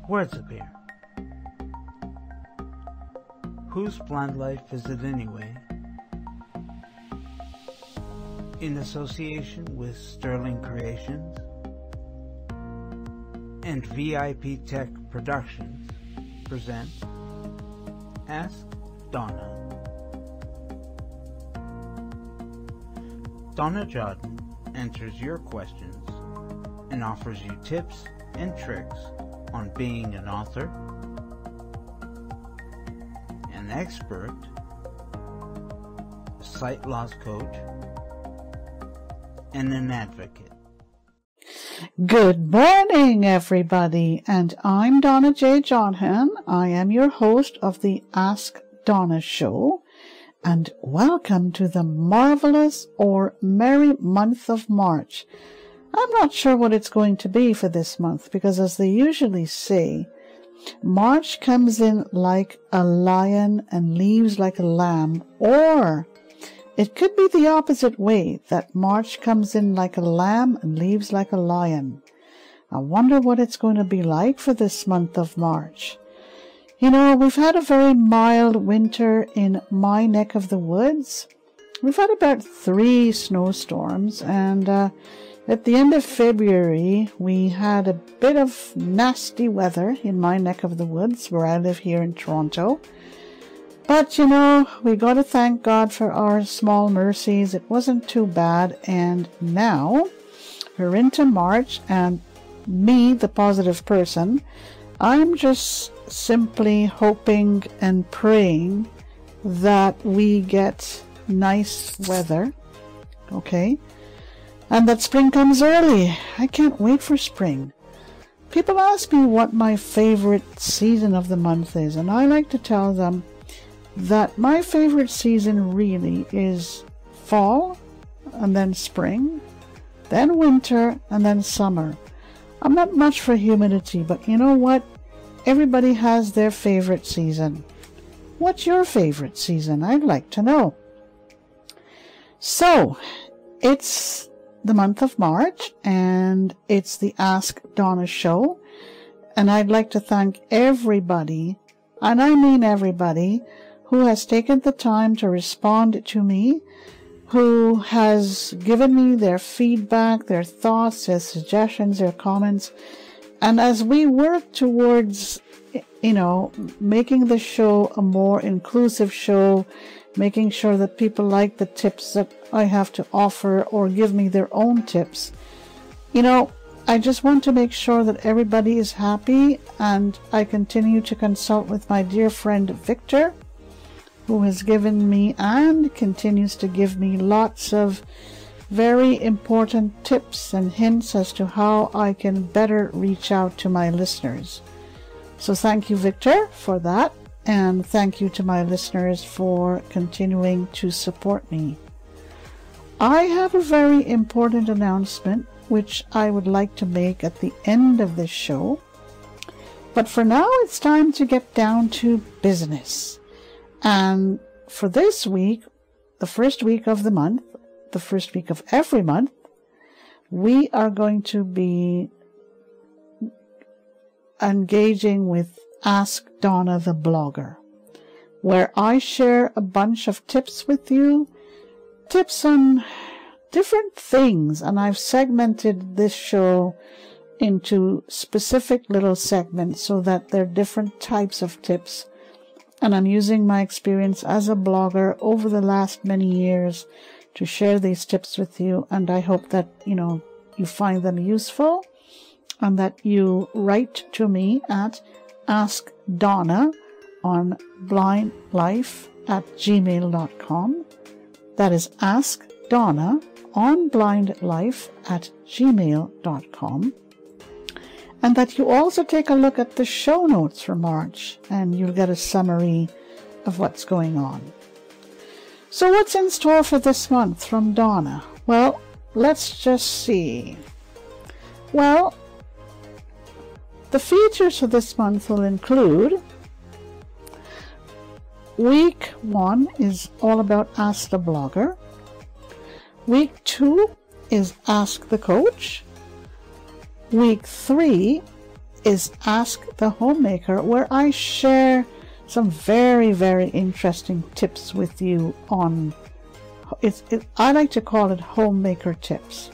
Words appear. Whose blind life is it anyway? In association with Sterling Creations and VIP Tech Productions present Ask Donna. Donna Jordan answers your questions and offers you tips and tricks on being an author, an expert, a sight loss coach, and an advocate. Good morning, everybody, and I'm Donna J. Johnhan. I am your host of the Ask Donna show, and welcome to the marvelous or merry month of March. I'm not sure what it's going to be for this month because, as they usually say, March comes in like a lion and leaves like a lamb, or it could be the opposite way, that March comes in like a lamb and leaves like a lion. I wonder what it's going to be like for this month of March. You know, we've had a very mild winter in my neck of the woods. We've had about 3 snowstorms, and at the end of February, we had a bit of nasty weather in my neck of the woods where I live here in Toronto. But, you know, we got to thank God for our small mercies. It wasn't too bad. And now we're into March, and me, the positive person, I'm just simply hoping and praying that we get nice weather, okay? And that spring comes early. I can't wait for spring. People ask me what my favorite season of the month is, and I like to tell them that my favorite season really is fall, and then spring, then winter, and then summer. I'm not much for humidity, but you know what? Everybody has their favorite season. What's your favorite season? I'd like to know. So, it's the month of March, and it's the Ask Donna show, and I'd like to thank everybody, and I mean everybody, who has taken the time to respond to me, who has given me their feedback, their thoughts, their suggestions, their comments. And as we work towards, making the show a more inclusive show, making sure that people like the tips that I have to offer or give me their own tips, I just want to make sure that everybody is happy, and I continue to consult with my dear friend Victor, who has given me and continues to give me lots of very important tips and hints as to how I can better reach out to my listeners. So thank you, Victor, for that, and thank you to my listeners for continuing to support me. I have a very important announcement which I would like to make at the end of this show, but for now it's time to get down to business. And for this week, the first week of the month, the first week of every month, we are going to be engaging with Ask Donna the Blogger, where I share a bunch of tips with you, tips on different things, and I've segmented this show into specific little segments so that there are different types of tips. And I'm using my experience as a blogger over the last many years to share these tips with you. And I hope that, you find them useful, and that you write to me at Ask Donna on blindlife@gmail.com. That is Ask Donna on blindlife@gmail.com. And that you also take a look at the show notes for March, and you'll get a summary of what's going on. So what's in store for this month from Donna? Well, let's just see. Well, the features for this month will include Week 1 is all about Ask the Blogger. Week 2 is Ask the Coach. Week 3 is Ask the Homemaker, where I share some very, very interesting tips with you on, I like to call it homemaker tips.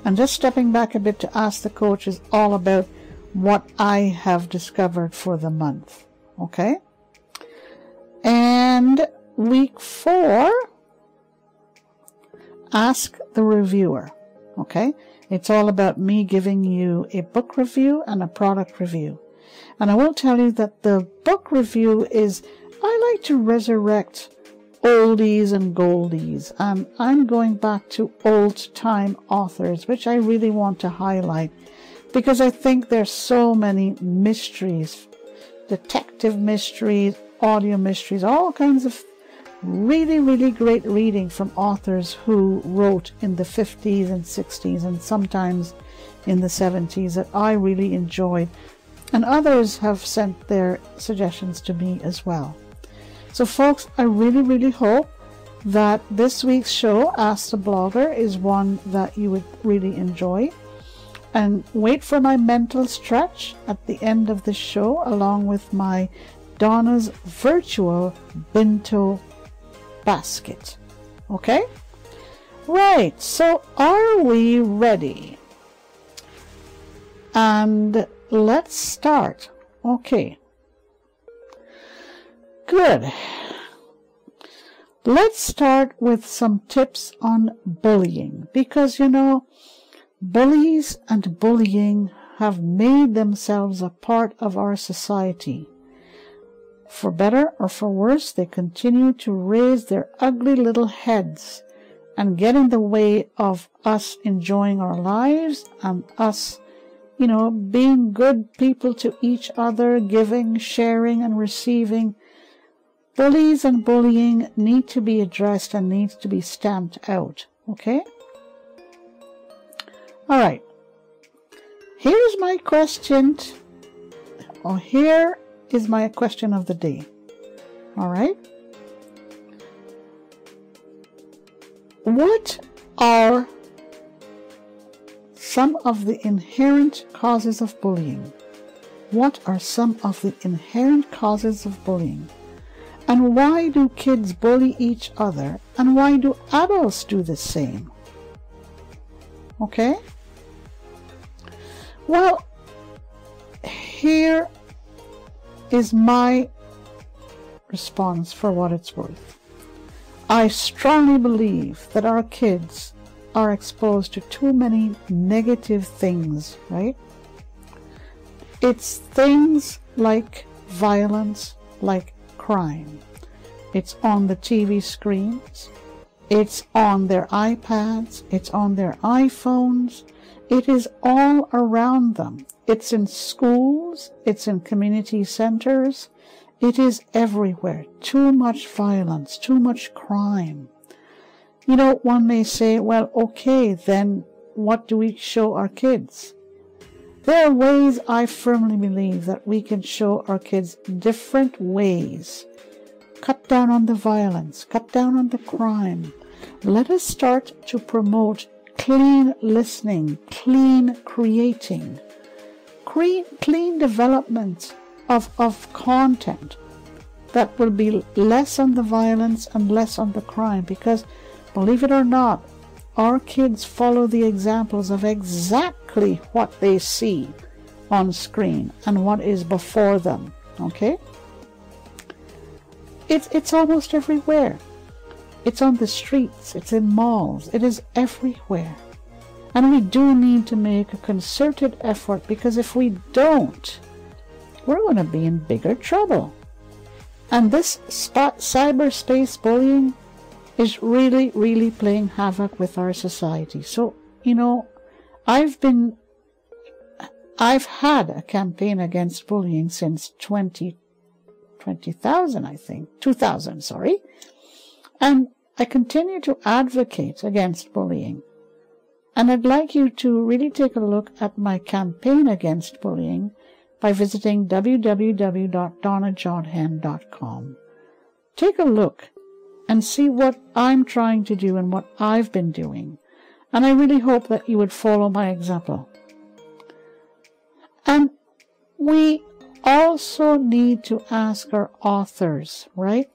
And just stepping back a bit to Ask the Coach is all about what I have discovered for the month. Okay? And week 4, Ask the Reviewer. Okay? It's all about me giving you a book review and a product review. And I will tell you that the book review is, I like to resurrect oldies and goldies. And I'm going back to old-time authors, which I really want to highlight, because I think there's so many mysteries, detective mysteries, audio mysteries, all kinds of really, really great reading from authors who wrote in the 50s and 60s and sometimes in the 70s that I really enjoyed. And others have sent their suggestions to me as well. So folks, I really, really hope that this week's show, Ask the Blogger, is one that you would really enjoy. And wait for my mental stretch at the end of the show, along with my Donna's virtual Binto basket. Okay? Right, so are we ready? And let's start. Okay. Good. Let's start with some tips on bullying, because bullies and bullying have made themselves a part of our society. For better or for worse, they continue to raise their ugly little heads and get in the way of us enjoying our lives and us, being good people to each other, giving, sharing, and receiving. Bullies and bullying need to be addressed and needs to be stamped out. Okay? All right. Here's my question. Here is my question of the day. All right. What are some of the inherent causes of bullying? What are some of the inherent causes of bullying? And why do kids bully each other? And why do adults do the same? Okay? Well, here is my response for what it's worth. I strongly believe that our kids are exposed to too many negative things, right? It's things like violence, like crime. It's on the TV screens. It's on their iPads. It's on their iPhones. It is all around them. It's in schools. It's in community centers. It is everywhere. Too much violence, too much crime. One may say, well, okay, then what do we show our kids? There are ways I firmly believe that we can show our kids different ways. Cut down on the violence, cut down on the crime. Let us start to promote clean listening, clean creating, clean development of content that will be less on the violence and less on the crime, because believe it or not, our kids follow the examples of exactly what they see on screen and what is before them. Okay? It's almost everywhere. It's on the streets, it's in malls, it is everywhere. And we do need to make a concerted effort, because if we don't, we're going to be in bigger trouble. And this cyberspace bullying is really, really playing havoc with our society. So, I've had a campaign against bullying since 2000, sorry. And I continue to advocate against bullying. And I'd like you to really take a look at my campaign against bullying by visiting www.donnajohnhen.com. Take a look and see what I'm trying to do and what I've been doing. And I really hope that you would follow my example. And we also need to ask our authors, right?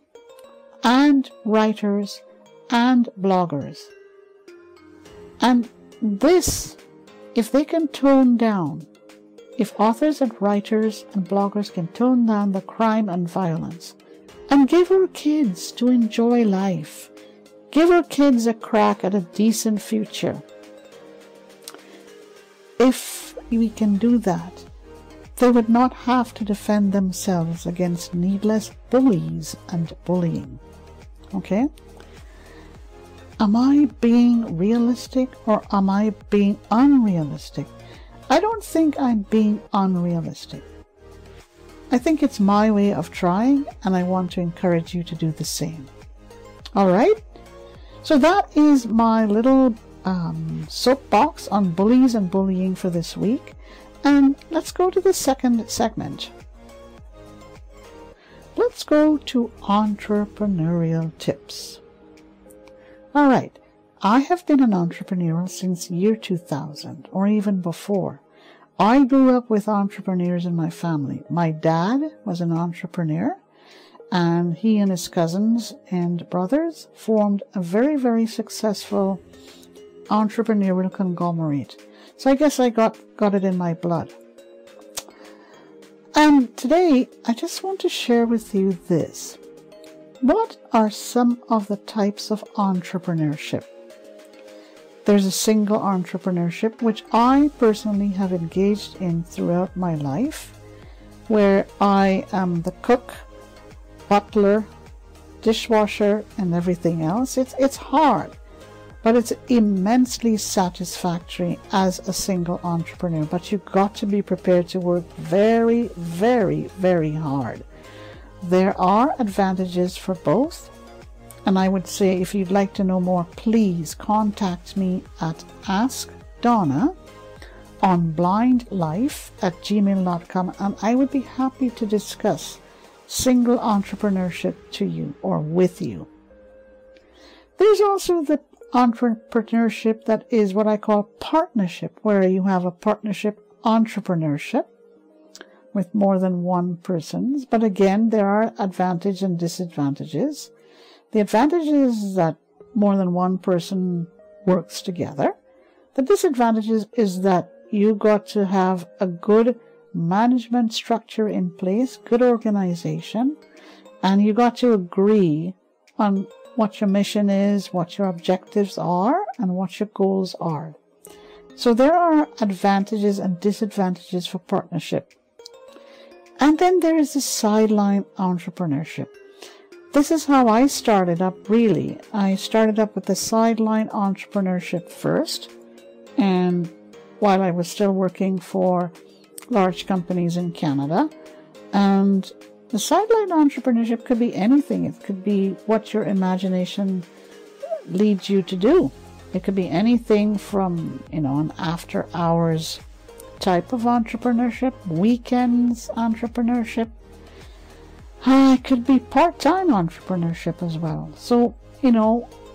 And writers and bloggers. And this, if they can tone down, if authors and writers and bloggers can tone down the crime and violence and give our kids to enjoy life, give our kids a crack at a decent future, if we can do that, they would not have to defend themselves against needless bullies and bullying. Okay? Am I being realistic or am I being unrealistic? I don't think I'm being unrealistic. I think it's my way of trying, and I want to encourage you to do the same. All right? So that is my little soapbox on bullies and bullying for this week. And let's go to the second segment. Let's go to entrepreneurial tips. All right. I have been an entrepreneur since year 2000 or even before. I grew up with entrepreneurs in my family. My dad was an entrepreneur, and he and his cousins and brothers formed a very, very successful entrepreneurial conglomerate. So I guess I got it in my blood. And today, I just want to share with you this. What are some of the types of entrepreneurship? There's a single entrepreneurship, which I personally have engaged in throughout my life, where I am the cook, butler, dishwasher, and everything else. It's hard, but it's immensely satisfactory as a single entrepreneur. But you've got to be prepared to work very, very, very hard. There are advantages for both. And I would say, if you'd like to know more, please contact me at askdonna on blindlife@gmail.com, and I would be happy to discuss single entrepreneurship to you or with you. There's also the entrepreneurship that is what I call partnership, where you have a partnership entrepreneurship with more than one person. But again, there are advantages and disadvantages. The advantage is that more than one person works together. The disadvantage is that you got to have a good management structure in place, good organization, and you got to agree on what your mission is, what your objectives are, and what your goals are. So there are advantages and disadvantages for partnership. And then there is the sideline entrepreneurship. This is how I started up, really. I started up with the sideline entrepreneurship first, and while I was still working for large companies in Canada. And the sideline entrepreneurship could be anything. It could be what your imagination leads you to do. It could be anything from, an after hours type of entrepreneurship, weekends entrepreneurship. It could be part-time entrepreneurship as well. So,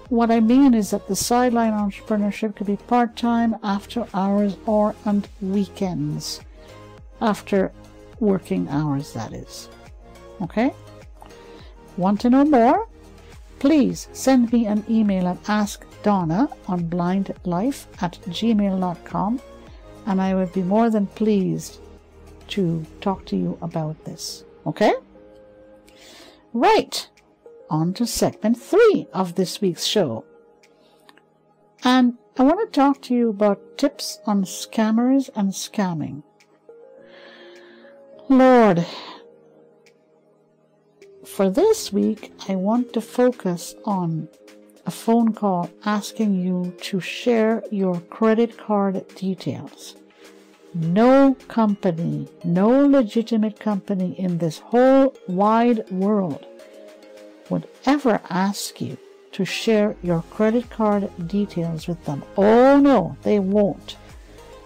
what I mean is that the sideline entrepreneurship could be part-time, after hours, or on weekends. After working hours, that is. Okay? Want to know more? Please send me an email at askdonna on blindlife@gmail.com, and I would be more than pleased to talk to you about this. Okay? Right, on to segment 3 of this week's show. And I want to talk to you about tips on scammers and scamming. Lord, for this week, I want to focus on a phone call asking you to share your credit card details. No company, no legitimate company in this whole wide world would ever ask you to share your credit card details with them. Oh no, they won't.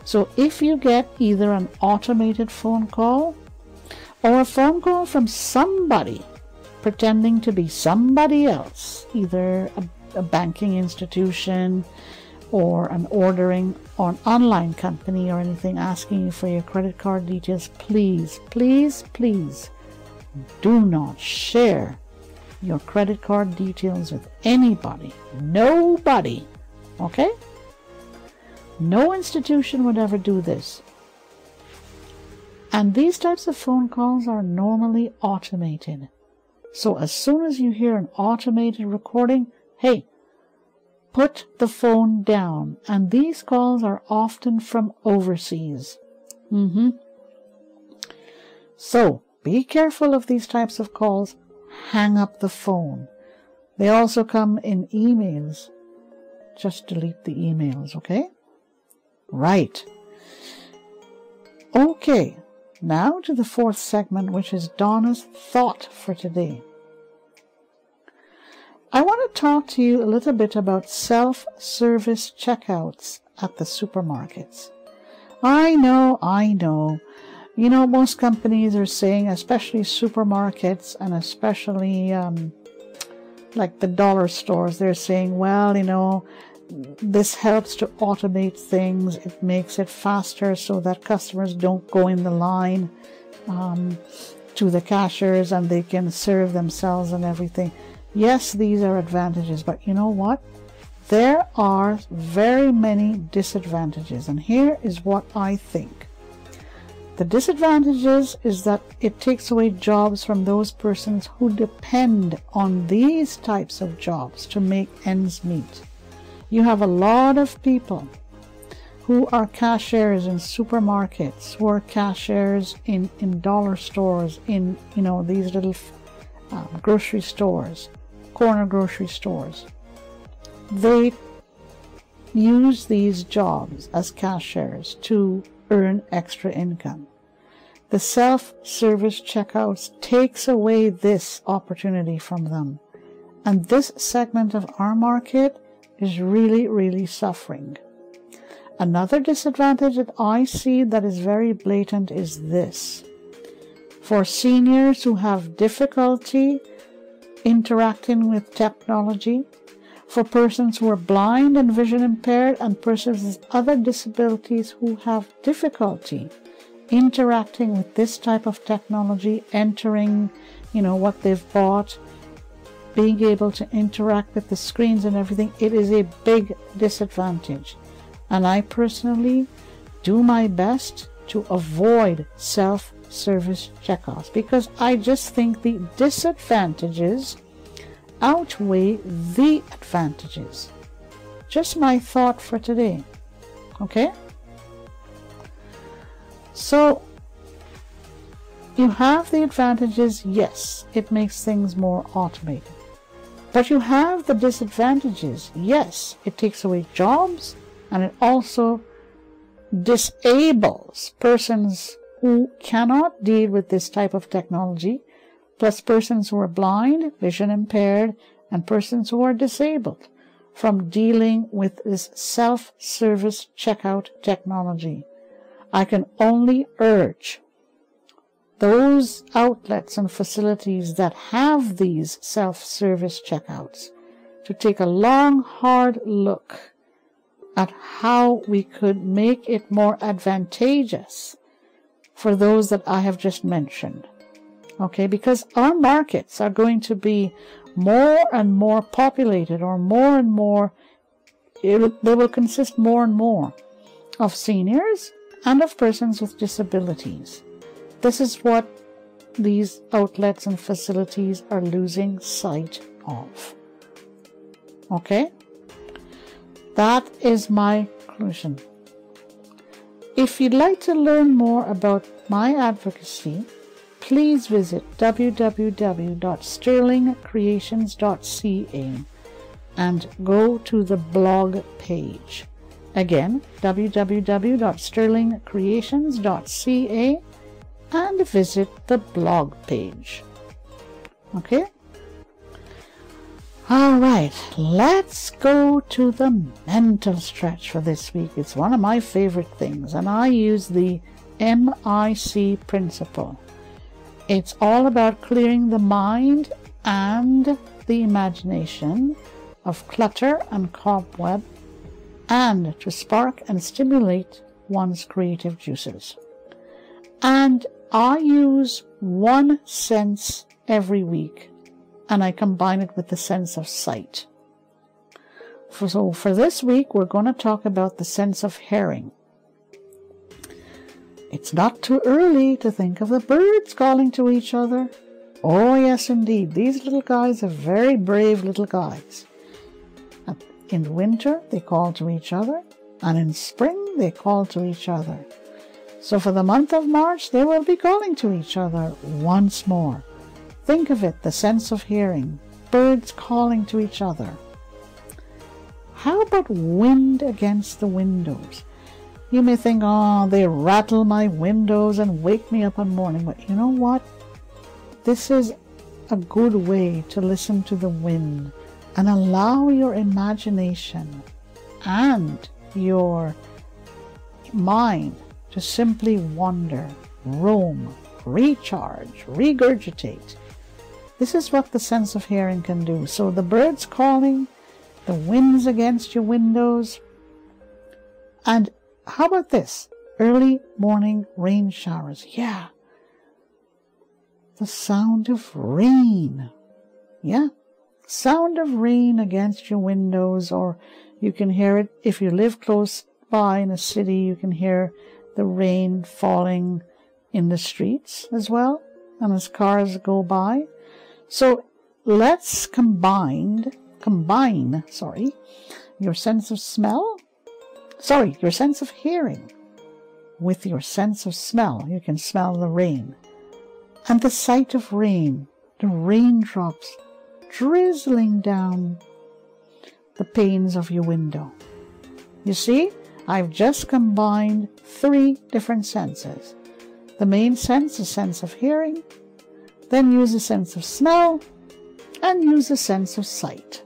So if you get either an automated phone call or a phone call from somebody pretending to be somebody else, either a banking institution or an ordering or an online company or anything asking you for your credit card details, please, please, please do not share your credit card details with anybody. Nobody. Okay? No institution would ever do this. And these types of phone calls are normally automated. So as soon as you hear an automated recording, hey, put the phone down. And these calls are often from overseas. So be careful of these types of calls. Hang up the phone. They also come in emails. Just delete the emails, okay? Right. Okay, now to the fourth segment, which is Donna's thought for today. I want to talk to you a little bit about self-service checkouts at the supermarkets. I know. You know, most companies are saying, especially supermarkets and especially like the dollar stores, they're saying, well, you know, this helps to automate things. It makes it faster so that customers don't go in the line to the cashiers and they can serve themselves and everything. Yes, these are advantages, but you know what? There are very many disadvantages, and here is what I think. The disadvantages is that it takes away jobs from those persons who depend on these types of jobs to make ends meet. You have a lot of people who are cashiers in supermarkets, who are cashiers in dollar stores, in, you know, these little grocery stores, corner grocery stores. They use these jobs as cashiers to earn extra income. The self-service checkouts takes away this opportunity from them. And this segment of our market is really, really suffering. Another disadvantage that I see that is very blatant is this. For seniors who have difficulty interacting with technology, for persons who are blind and vision impaired, and persons with other disabilities who have difficulty interacting with this type of technology, entering, you know, what they've bought, being able to interact with the screens and everything, it is a big disadvantage. And I personally do my best to avoid self-service checkouts because I just think the disadvantages outweigh the advantages. Just my thought for today. Okay? So, you have the advantages, yes, it makes things more automated. But you have the disadvantages, yes, it takes away jobs and it also disables persons who cannot deal with this type of technology, plus persons who are blind, vision impaired, and persons who are disabled from dealing with this self-service checkout technology. I can only urge those outlets and facilities that have these self-service checkouts to take a long, hard look at how we could make it more advantageous for those that I have just mentioned. Okay, because our markets are going to be more and more populated, or more and more, they will consist more and more of seniors and of persons with disabilities. This is what these outlets and facilities are losing sight of. Okay? That is my conclusion. If you'd like to learn more about my advocacy, please visit www.sterlingcreations.ca and go to the blog page. Again, www.sterlingcreations.ca and visit the blog page. Okay? All right, let's go to the mental stretch for this week. It's one of my favorite things, and I use the MIC principle. It's all about clearing the mind and the imagination of clutter and cobweb and to spark and stimulate one's creative juices. And I use one sense every week, and I combine it with the sense of sight. So for this week, we're going to talk about the sense of hearing. It's not too early to think of the birds calling to each other. Oh, yes, indeed. These little guys are very brave little guys. In winter, they call to each other, and in spring, they call to each other. So for the month of March, they will be calling to each other once more. Think of it, the sense of hearing. Birds calling to each other. How about wind against the windows? You may think, oh, they rattle my windows and wake me up in the morning. But you know what? This is a good way to listen to the wind and allow your imagination and your mind to simply wander, roam, recharge, regurgitate. This is what the sense of hearing can do. So the birds calling, the winds against your windows, and how about this? Early morning rain showers. Yeah. The sound of rain. Yeah. Sound of rain against your windows, or you can hear it if you live close by in a city. You can hear the rain falling in the streets as well, and as cars go by. So let's combine your sense of smell. Your sense of hearing with your sense of smell. You can smell the rain. And the sight of rain, the raindrops drizzling down the panes of your window. You see, I've just combined 3 different senses. The main sense, the sense of hearing, then use a sense of smell, and use a sense of sight.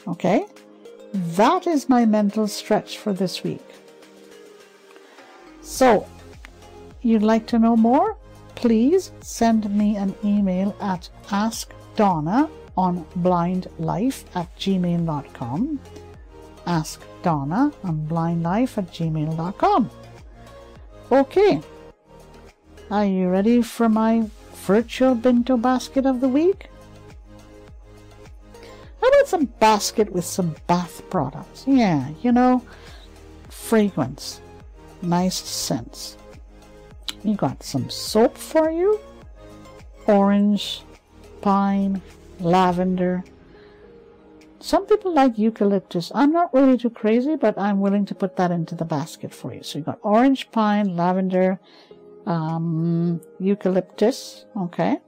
Okay? That is my mental stretch for this week. So, you'd like to know more? Please send me an email at askdonnaonblindlife@gmail.com. askdonnaonblindlife@gmail.com. Okay. Are you ready for my virtual bento basket of the week? How about some basket with some bath products? Yeah, fragrance, nice scents. We got some soap for you, orange, pine, lavender. Some people like eucalyptus. I'm not really too crazy, but I'm willing to put that into the basket for you. So you got orange, pine, lavender, eucalyptus, okay?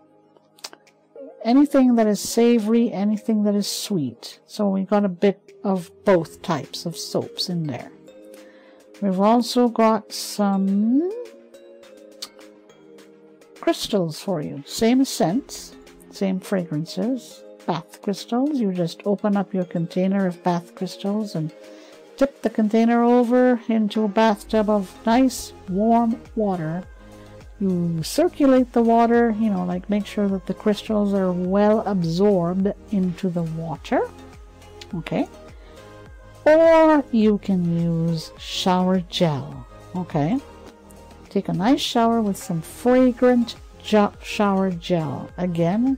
Anything that is savory, anything that is sweet. So we got a bit of both types of soaps in there. We've also got some crystals for you. Same scents, same fragrances. Bath crystals. You just open up your container of bath crystals and tip the container over into a bathtub of nice warm water. You circulate the water, make sure that the crystals are well absorbed into the water. Okay. Or you can use shower gel. Okay. Take a nice shower with some fragrant shower gel. Again,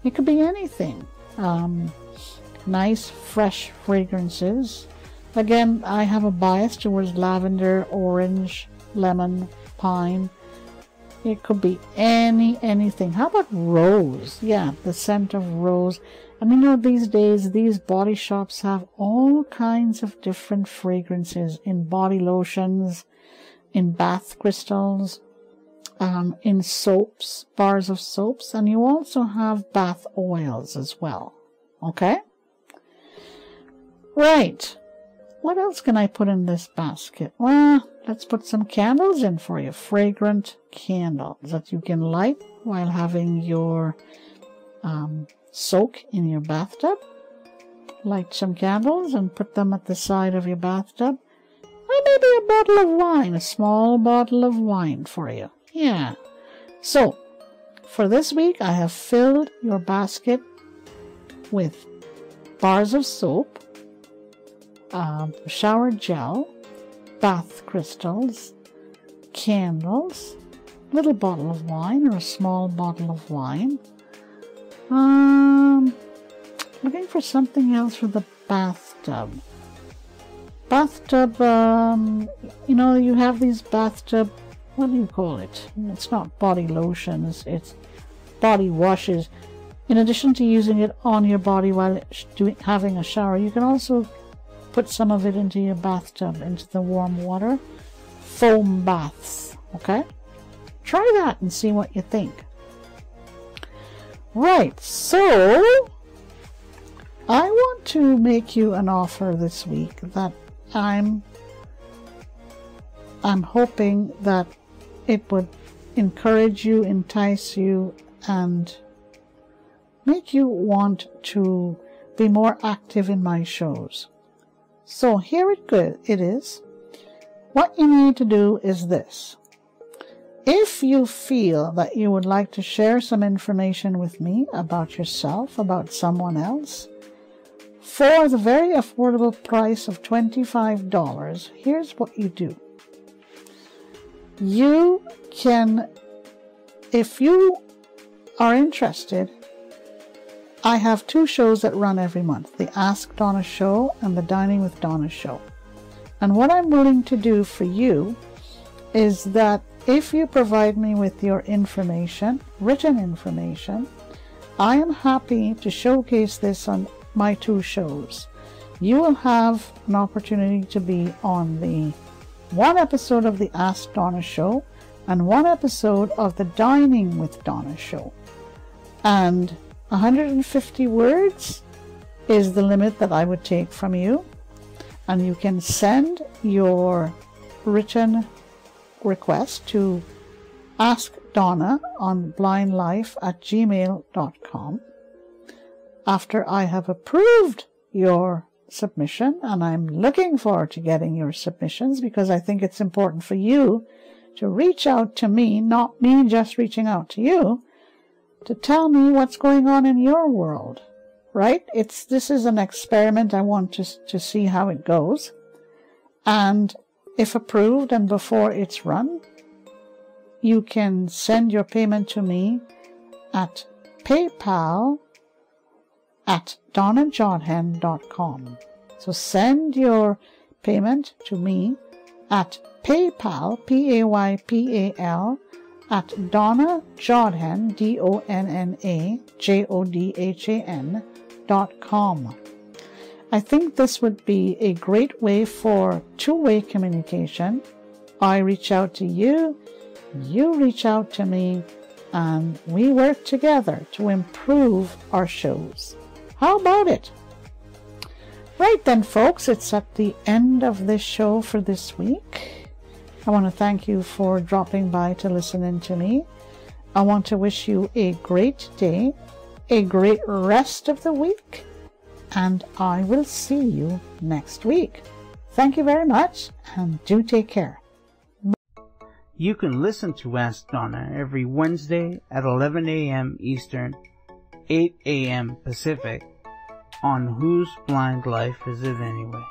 it could be anything. Nice, fresh fragrances. Again, I have a bias towards lavender, orange, lemon, pine. It could be anything. How about rose? Yeah, the scent of rose. And these days, these body shops have all kinds of different fragrances in body lotions, in bath crystals, in soaps, bars of soaps, and you also have bath oils as well. Okay? Right. What else can I put in this basket? Well, let's put some candles in for you. Fragrant candles that you can light while having your soak in your bathtub. Light some candles and put them at the side of your bathtub. Or maybe a bottle of wine, a small bottle of wine for you. Yeah. So, for this week, I have filled your basket with bars of soap, shower gel, bath crystals, candles, little bottle of wine or a small bottle of wine. Looking for something else for the bathtub. You know, you have these bathtub, what do you call it? It's not body lotions, it's body washes. In addition to using it on your body while having a shower, you can also put some of it into your bathtub, into the warm water. Foam baths, okay? Try that and see what you think. Right, so I want to make you an offer this week that I'm hoping that it would encourage you, entice you, and make you want to be more active in my shows. So here it is. What you need to do is this. If you feel that you would like to share some information with me about yourself, about someone else, for the very affordable price of $25, here's what you do. You can, if you are interested, I have 2 shows that run every month, the Ask Donna Show and the Dining with Donna Show. And what I'm willing to do for you is that if you provide me with your information, written information, I am happy to showcase this on my 2 shows. You will have an opportunity to be on the 1 episode of the Ask Donna Show and 1 episode of the Dining with Donna Show. And 150 words is the limit that I would take from you. And you can send your written request to askdonna on blindlife@gmail.com. After I have approved your submission, and I'm looking forward to getting your submissions because I think it's important for you to reach out to me, not me just reaching out to you, to tell me what's going on in your world, right? This is an experiment. I want to see how it goes. And if approved and before it's run, you can send your payment to me at PayPal@donnajodhen.com. So send your payment to me at PayPal, PayPal, at DonnaJodhen, DonnaJodhan.com. I think this would be a great way for 2-way communication. I reach out to you, you reach out to me, and we work together to improve our shows. How about it? Right then, folks, it's at the end of this show for this week. I want to thank you for dropping by to listen in to me. I want to wish you a great day, a great rest of the week, and I will see you next week. Thank you very much, and do take care. You can listen to Ask Donna every Wednesday at 11 a.m. Eastern, 8 a.m. Pacific on Whose Blind Life Is It Anyway?